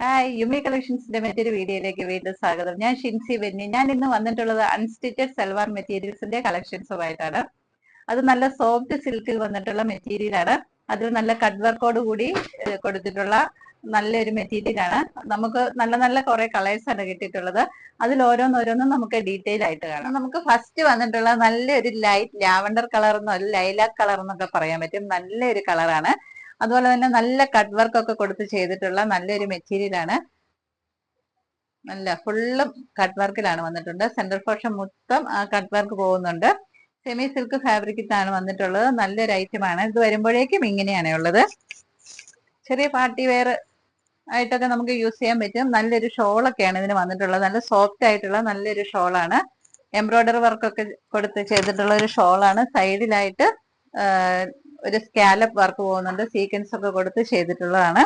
Hi, യുമി കളക്ഷൻസിന്റെ മറ്റൊരു വീഡിയോയിലേക്ക് വീണ്ടും സ്വാഗതം. ഞാൻ ഷിൻസി ബെന്നി. ഞാൻ ഇന്ന് വന്നിട്ടുള്ളത് അൺസ്റ്റിച്ചഡ് സൽവാർ മെറ്റീരിയൽസിന്റെ കളക്ഷൻസുമായിട്ടാണ്. അത് നല്ല സോഫ്റ്റ് സിൽക്കിൽ വന്നിട്ടുള്ള മെറ്റീരിയൽ ആണ്. അതിൽ നല്ല കട്ട് വർക്കോട് കൂടി കൊടുത്തിട്ടുള്ള നല്ലൊരു മെറ്റീരിയൽ ആണ്. നമുക്ക് നല്ല നല്ല കുറെ കളേഴ്സ് ആണ് കിട്ടിയിട്ടുള്ളത്. അതിൽ ഓരോന്നോരോന്നും നമുക്ക് ഡീറ്റെയിൽ ആയിട്ട് കാണാം. നമുക്ക് ഫസ്റ്റ് വന്നിട്ടുള്ള നല്ലൊരു ലൈറ്റ് ലാവണ്ടർ കളർ എന്നോ ലൈലാക് കളർ എന്നൊക്കെ പറയാൻ പറ്റും. നല്ലൊരു കളറാണ്. അതുപോലെ തന്നെ നല്ല കട്ട് വർക്ക് ഒക്കെ കൊടുത്ത് ചെയ്തിട്ടുള്ള നല്ലൊരു മെറ്റീരിയൽ ആണ്. നല്ല ഫുള്ളും കട്ട് വർക്കിലാണ് വന്നിട്ടുണ്ട്. സെൻട്രൽ പോർഷൻ മൊത്തം കട്ട് വർക്ക് പോകുന്നുണ്ട്. സെമി സിൽക്ക് ഫാബ്രിക്കിലാണ് വന്നിട്ടുള്ളത്. നല്ലൊരു ഐറ്റം ആണ്. ഇത് വരുമ്പോഴേക്കും ഇങ്ങനെയാണ് ഉള്ളത്. ചെറിയ പാർട്ടി വെയർ ആയിട്ടൊക്കെ നമുക്ക് യൂസ് ചെയ്യാൻ പറ്റും. നല്ലൊരു ഷോളൊക്കെയാണ് ഇതിന് വന്നിട്ടുള്ളത്. നല്ല സോഫ്റ്റ് ആയിട്ടുള്ള നല്ലൊരു ഷോളാണ്. എംബ്രോയിഡറി വർക്കൊക്കെ കൊടുത്ത് ചെയ്തിട്ടുള്ള ഒരു ഷോളാണ്. സൈഡിലായിട്ട് ഒരു സ്കാലപ്പ് വർക്ക് പോകുന്നുണ്ട്. സീക്വൻസ് ഒക്കെ കൊടുത്ത് ചെയ്തിട്ടുള്ളതാണ്.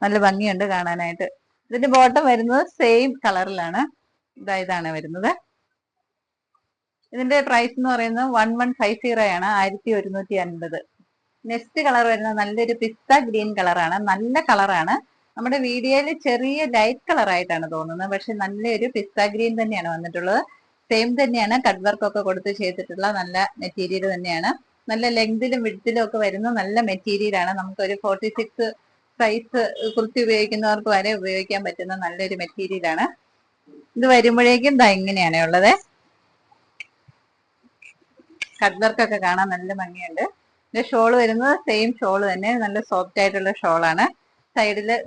നല്ല ഭംഗിയുണ്ട് കാണാനായിട്ട്. ഇതിന്റെ ബോട്ടം വരുന്നത് സെയിം കളറിലാണ്. ഇതാണ് വരുന്നത്. ഇതിന്റെ പ്രൈസ് എന്ന് പറയുന്നത് 1150 ആണ്. 1150. നെക്സ്റ്റ് കളർ വരുന്നത് നല്ലൊരു പിസ്ത ഗ്രീൻ കളറാണ്. നല്ല കളറാണ്. നമ്മുടെ വീഡിയോയിൽ ചെറിയ ലൈറ്റ് കളർ ആയിട്ടാണ് തോന്നുന്നത്. പക്ഷെ നല്ലൊരു പിസ്ത ഗ്രീൻ തന്നെയാണ് വന്നിട്ടുള്ളത്. സെയിം തന്നെയാണ്. കട്ട് വർക്ക് ഒക്കെ കൊടുത്ത് ചെയ്തിട്ടുള്ള നല്ല മെറ്റീരിയൽ തന്നെയാണ്. നല്ല ലെങ്തിലും വിഡ്ത്തിലും ഒക്കെ വരുന്ന നല്ല മെറ്റീരിയൽ ആണ്. നമുക്കൊരു 46 സൈസ് കുർത്തി ഉപയോഗിക്കുന്നവർക്ക് വരെ ഉപയോഗിക്കാൻ പറ്റുന്ന നല്ലൊരു മെറ്റീരിയൽ ആണ്. ഇത് വരുമ്പോഴേക്കും ഇങ്ങനെയാണ് ഉള്ളത്. കട്ട് വർക്ക് ഒക്കെ കാണാൻ നല്ല ഭംഗിയുണ്ട്. ഇതിന്റെ ഷോള് വരുന്നത് സെയിം ഷോള് തന്നെ. നല്ല സോഫ്റ്റ് ആയിട്ടുള്ള ഷോളാണ്. സൈഡില്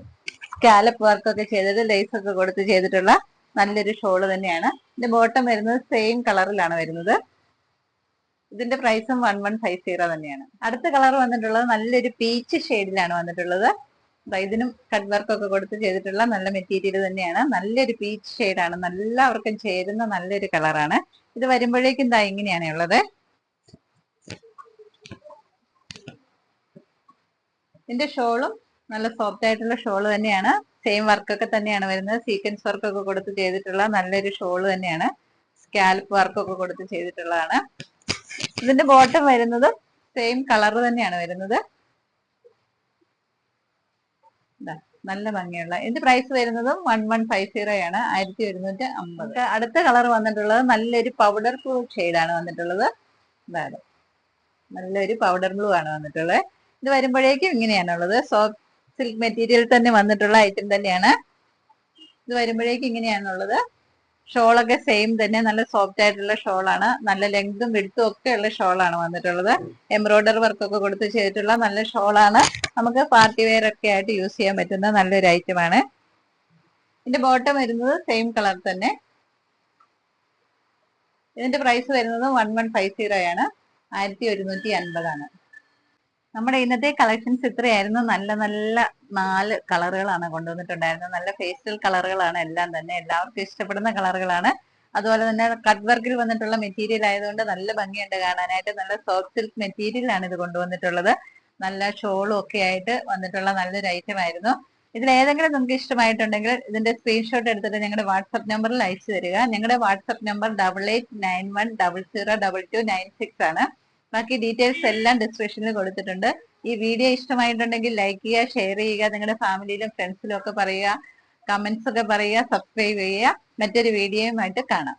സ്കാലപ്പ് വർക്ക് ഒക്കെ ചെയ്തിട്ട് ലേസ് ഒക്കെ കൊടുത്ത് ചെയ്തിട്ടുള്ള നല്ലൊരു ഷോള് തന്നെയാണ്. ഇതിന്റെ ബോട്ടം വരുന്നത് സെയിം കളറിലാണ് വരുന്നത്. ഇതിന്റെ പ്രൈസും 1150 തന്നെയാണ്. അടുത്ത കളർ വന്നിട്ടുള്ളത് നല്ലൊരു പീച്ച് ഷെയ്ഡിലാണ് വന്നിട്ടുള്ളത്. ഇതിനും കട്ട് വർക്ക് ഒക്കെ കൊടുത്ത് ചെയ്തിട്ടുള്ള നല്ല മെറ്റീരിയൽ തന്നെയാണ്. നല്ലൊരു പീച്ച് ഷെയ്ഡാണ്. എല്ലാവർക്കും ചേരുന്ന നല്ലൊരു കളറാണ്. ഇത് വരുമ്പോഴേക്കും ഇങ്ങനെയാണ് ഉള്ളത്. ഇതിന്റെ ഷോളും നല്ല സോഫ്റ്റ് ആയിട്ടുള്ള ഷോള് തന്നെയാണ്. സെയിം വർക്കൊക്കെ തന്നെയാണ് വരുന്നത്. സീക്വൻസ് വർക്കൊക്കെ കൊടുത്ത് ചെയ്തിട്ടുള്ള നല്ലൊരു ഷോള് തന്നെയാണ്. സ്കാൽപ്പ് വർക്കൊക്കെ കൊടുത്ത് ചെയ്തിട്ടുള്ളതാണ്. ഇതിന്റെ ബോട്ടം വരുന്നത് സെയിം കളർ തന്നെയാണ് വരുന്നത്. നല്ല ഭംഗിയുള്ള. ഇതിന്റെ പ്രൈസ് വരുന്നതും 1150 ആണ്. 1150. അടുത്ത കളർ വന്നിട്ടുള്ളത് നല്ലൊരു പൗഡർ ബ്ലൂ ഷെയ്ഡാണ് വന്നിട്ടുള്ളത്. നല്ലൊരു പൗഡർ ബ്ലൂ ആണ് വന്നിട്ടുള്ളത്. ഇത് വരുമ്പോഴേക്കും ഇങ്ങനെയാണുള്ളത്. സോഫ്റ്റ് സിൽക്ക് മെറ്റീരിയൽ തന്നെ വന്നിട്ടുള്ള ഐറ്റം തന്നെയാണ്. ഇത് വരുമ്പോഴേക്കും ഇങ്ങനെയാണുള്ളത്. ഷോളൊക്കെ സെയിം തന്നെ. നല്ല സോഫ്റ്റ് ആയിട്ടുള്ള ഷോളാണ്. നല്ല ലെങ്തും വിഡ്ത്തും ഒക്കെ ഉള്ള ഷോളാണ് വന്നിട്ടുള്ളത്. എംബ്രോയിഡറി വർക്കൊക്കെ കൊടുത്ത് ചെയ്തിട്ടുള്ള നല്ല ഷോളാണ്. നമുക്ക് പാർട്ടി വെയർ ഒക്കെ ആയിട്ട് യൂസ് ചെയ്യാൻ പറ്റുന്ന നല്ലൊരു ഐറ്റമാണ്. ഇതിന്റെ ബോട്ടം വരുന്നത് സെയിം കളർ തന്നെ. ഇതിന്റെ പ്രൈസ് വരുന്നത് 1150 ആണ്. 1150 ആണ്. നമ്മുടെ ഇന്നത്തെ കളക്ഷൻസ് ഇത്രയായിരുന്നു. നല്ല നല്ല 4 കളറുകളാണ് കൊണ്ടുവന്നിട്ടുണ്ടായിരുന്നത്. നല്ല പേസ്റ്റൽ കളറുകളാണ് എല്ലാം തന്നെ. എല്ലാവർക്കും ഇഷ്ടപ്പെടുന്ന കളറുകളാണ്. അതുപോലെ തന്നെ കട്ട് വർക്കിൽ വന്നിട്ടുള്ള മെറ്റീരിയൽ ആയതുകൊണ്ട് നല്ല ഭംഗിയുണ്ട് കാണാനായിട്ട്. നല്ല സോഫ്റ്റ് സിൽക്ക് മെറ്റീരിയലാണ് ഇത് കൊണ്ടുവന്നിട്ടുള്ളത്. നല്ല ഷോളും ഒക്കെ ആയിട്ട് വന്നിട്ടുള്ള നല്ലൊരു ഐറ്റം ആയിരുന്നു. ഇതിൽ ഏതെങ്കിലും നിങ്ങൾക്ക് ഇഷ്ടമായിട്ടുണ്ടെങ്കിൽ ഇതിന്റെ സ്ക്രീൻഷോട്ട് എടുത്തിട്ട് ഞങ്ങളുടെ വാട്സ്ആപ്പ് നമ്പറിൽ അയച്ചു തരിക. ഞങ്ങളുടെ വാട്സ്ആപ്പ് നമ്പർ 8891002296 ആണ്. ബാക്കി ഡീറ്റെയിൽസ് എല്ലാം ഡിസ്ക്രിപ്ഷനിൽ കൊടുത്തിട്ടുണ്ട്. ഈ വീഡിയോ ഇഷ്ടമായിട്ടുണ്ടെങ്കിൽ ലൈക്ക് ചെയ്യുക, ഷെയർ ചെയ്യുക, നിങ്ങളുടെ ഫാമിലിയിലും ഫ്രണ്ട്സിലും ഒക്കെ പറയുക, കമന്റ്സ് ഒക്കെ പറയുക, സബ്സ്ക്രൈബ് ചെയ്യുക. മറ്റൊരു വീഡിയോയുമായിട്ട് കാണാം.